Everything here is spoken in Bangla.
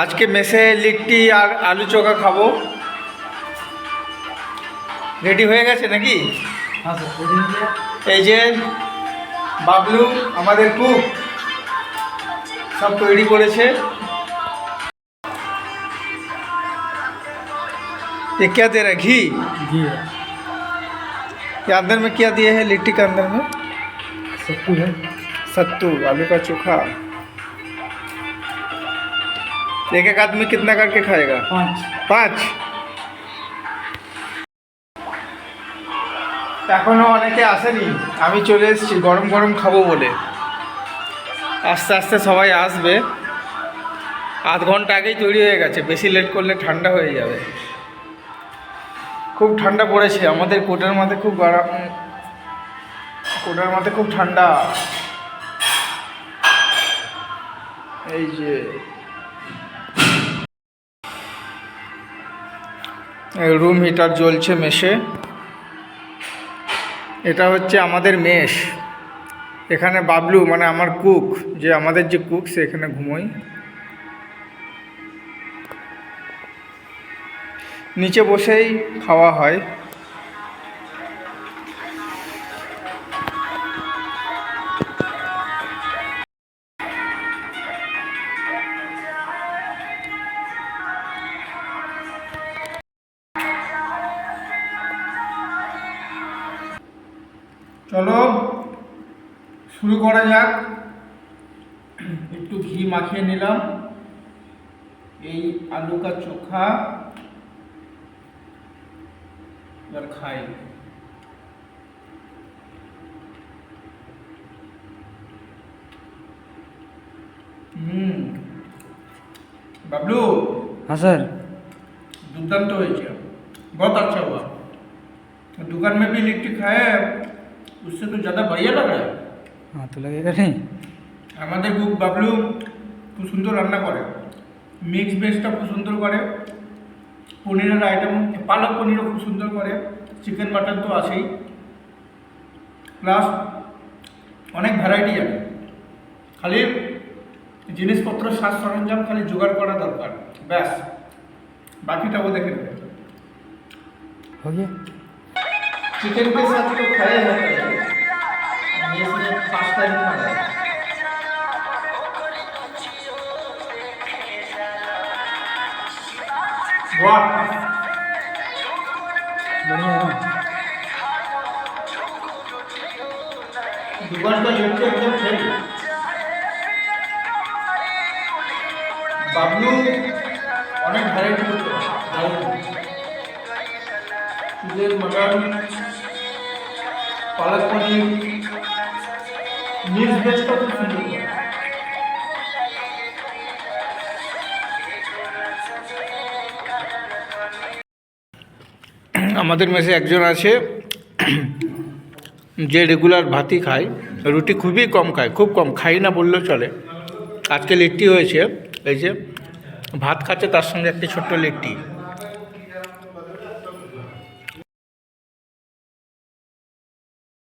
আজকে মেসে লিট্টি আর আলু চোখা খাবো। রেডি হয়ে গেছে নাকি? হ্যাঁ স্যার। এই যে বাবলু আমাদের কুক सब तैयारी करेছে। ये क्या दे रहा है? घी। घी ये अंदर में क्या दिए है? लिट्टी के अंदर में सत्तू है। सत्तू, आलू का चोखा। एक एक आदमी कितना करके खाएगा? 5। এখনো অনেকে আসেনি, আমি চলে এসেছি গরম গরম খাবো বলে। আস্তে আস্তে সবাই আসবে। আধ ঘন্টা আগেই তৈরি হয়ে গেছে, বেশি লেট করলে ঠান্ডা হয়ে যাবে। খুব ঠান্ডা পড়েছে আমাদের কোটার মাঠে, খুব গরম, কোটার মাঠে খুব ঠান্ডা। এই যে রুম হিটার জ্বলছে মেশে। এটা হচ্ছে আমাদের মেশ। এখানে বাবলু মানে আমার কুক, যে আমাদের যে কুক, সে এখানে ঘুমোয়। নিচে বসেই খাওয়া হয়। চলো শুরু করা যাক। একটু ঘি মাখিয়ে নিলাম। এই আলু কা চোখা এবার খাই। बाबलू। हाँ सर। दुर्दांत हो, बहुत अच्छा हुआ। दुकान में भी लिट्टी खाए, उससे तो ज़्यादा बढ़िया लग रहा है। हाँ तो लगेगा नहीं। আমাদের কুক বাবলু খুব সুন্দর রান্না করে, মিক্স ভেজটা খুব সুন্দর করে, পনিরের আইটেম পালক পনিরও খুব সুন্দর করে, চিকেন মাটন তো আছেই, প্লাস অনেক ভ্যারাইটি আছে। খালি জিনিসপত্র সাজ সরঞ্জাম খালি জোগাড় করা দরকার, ব্যাস বাকিটা ও দেখে নেবে। हो गया। चिकन के साथ तो खाया है, ये इसमें 5 टाइम खाना है। वाह बढ़िया है ना। दुकान का लिट्टी एकदम सही। बाबलू অনেক ভ্যারাইটি হতো, চিকেন মটন পালক পনির মিক্স ভেজটা খুব সুন্দর। আমাদের মেসে একজন আছে যে রেগুলার ভাতই খায়, রুটি খুবই কম খায়, খুব কম, খাই না বললেও চলে। আজকে লিট্টি হয়েছে, এই যে ভাত খাচ্ছে, তার সঙ্গে একটি ছোট্ট লিট্টি।